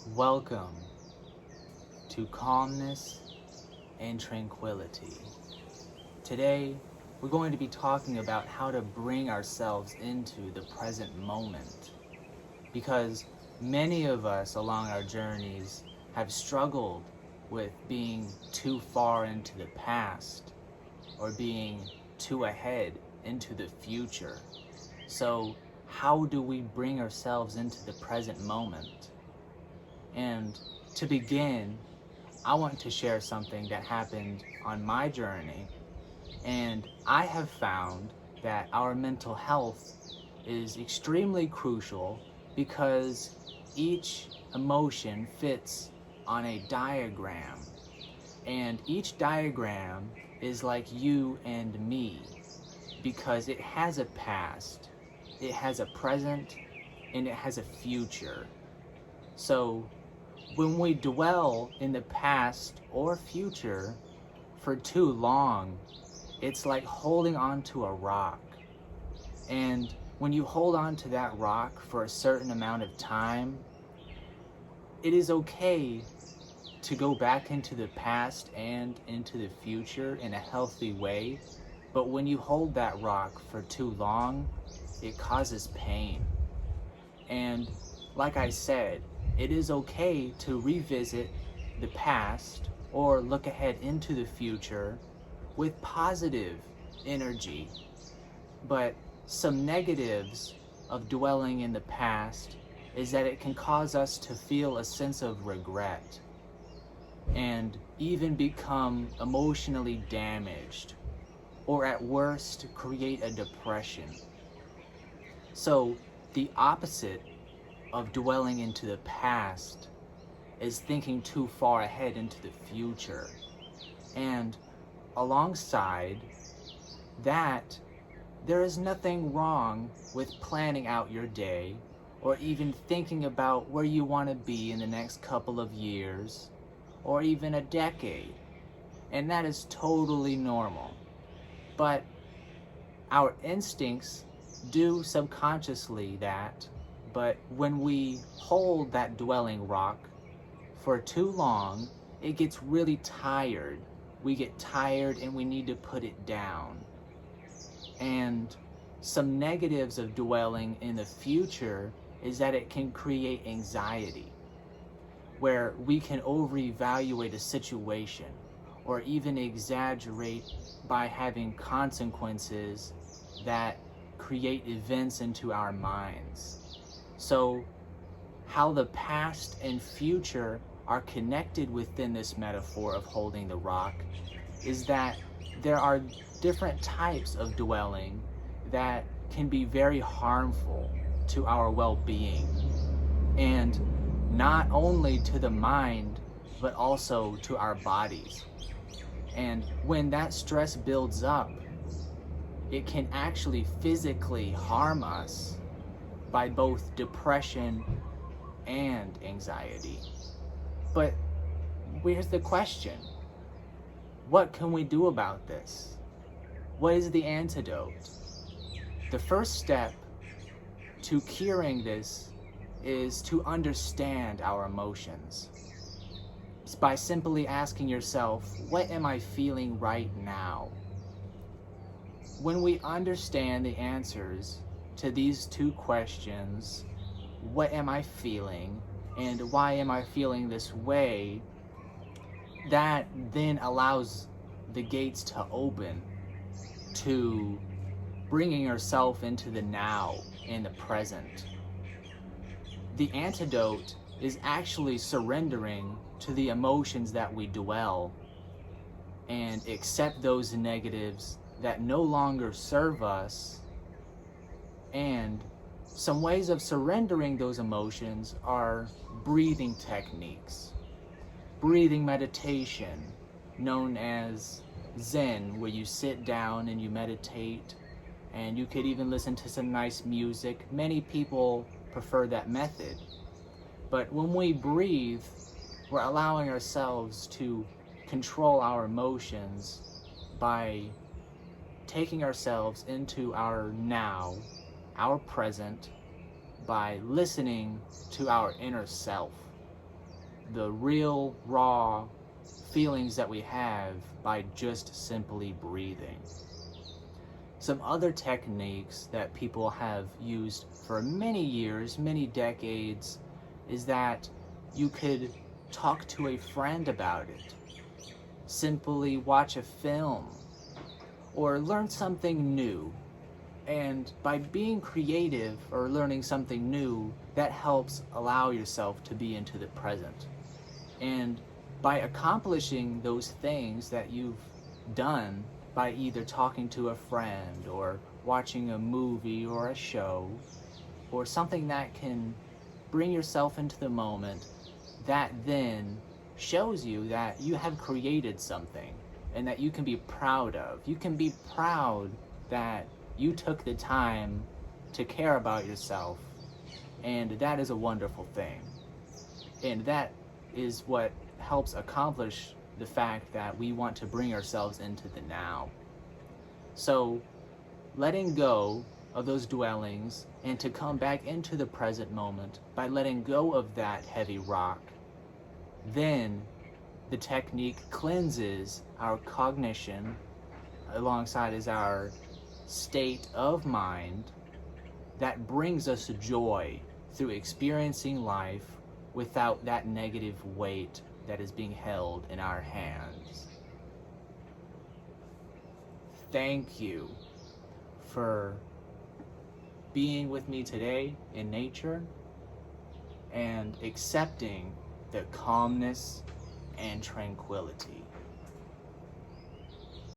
Welcome to Calmness and Tranquility. Today, we're going to be talking about how to bring ourselves into the present moment because many of us along our journeys have struggled with being too far into the past or being too ahead into the future. So, how do we bring ourselves into the present moment? And to begin, I want to share something that happened on my journey. And I have found that our mental health is extremely crucial because each emotion fits on a diagram. And each diagram is like you and me because it has a past, it has a present, and it has a future. So when we dwell in the past or future for too long, it's like holding on to a rock. And when you hold on to that rock for a certain amount of time, it is okay to go back into the past and into the future in a healthy way. But when you hold that rock for too long, it causes pain. And like I said, it is okay to revisit the past or look ahead into the future with positive energy. But some negatives of dwelling in the past is that it can cause us to feel a sense of regret and even become emotionally damaged, or at worst, create a depression. So the opposite of dwelling into the past is thinking too far ahead into the future. And alongside that, there is nothing wrong with planning out your day or even thinking about where you want to be in the next couple of years or even a decade. And that is totally normal. But our instincts do subconsciously that. But when we hold that dwelling rock for too long, it gets really tired. We get tired and we need to put it down. And some negatives of dwelling in the future is that it can create anxiety, where we can over-evaluate a situation or even exaggerate by having consequences that create events into our minds. So, how the past and future are connected within this metaphor of holding the rock is that there are different types of dwelling that can be very harmful to our well-being, and not only to the mind, but also to our bodies. And when that stress builds up, it can actually physically harm us by both depression and anxiety. But here's the question. What can we do about this? What is the antidote? The first step to curing this is to understand our emotions. It's by simply asking yourself, what am I feeling right now? When we understand the answers to these two questions, what am I feeling and why am I feeling this way, that then allows the gates to open to bringing yourself into the now and the present. The antidote is actually surrendering to the emotions that we dwell and accept those negatives that no longer serve us. And some ways of surrendering those emotions are breathing techniques, breathing meditation, known as Zen, where you sit down and you meditate, and you could even listen to some nice music. Many people prefer that method. But when we breathe, we're allowing ourselves to control our emotions by taking ourselves into our now, our present, by listening to our inner self. the real raw feelings that we have by just simply breathing. Some other techniques that people have used for many years, many decades, is that you could talk to a friend about it, simply watch a film, or learn something new. And by being creative or learning something new, that helps allow yourself to be into the present. And by accomplishing those things that you've done by either talking to a friend or watching a movie or a show or something that can bring yourself into the moment, that then shows you that you have created something and that you can be proud of. You can be proud that you took the time to care about yourself, and that is a wonderful thing. And that is what helps accomplish the fact that we want to bring ourselves into the now. So, letting go of those dwellings and to come back into the present moment by letting go of that heavy rock, then the technique cleanses our cognition alongside as our state of mind that brings us joy through experiencing life without that negative weight that is being held in our hands. Thank you for being with me today in nature and accepting the calmness and tranquility.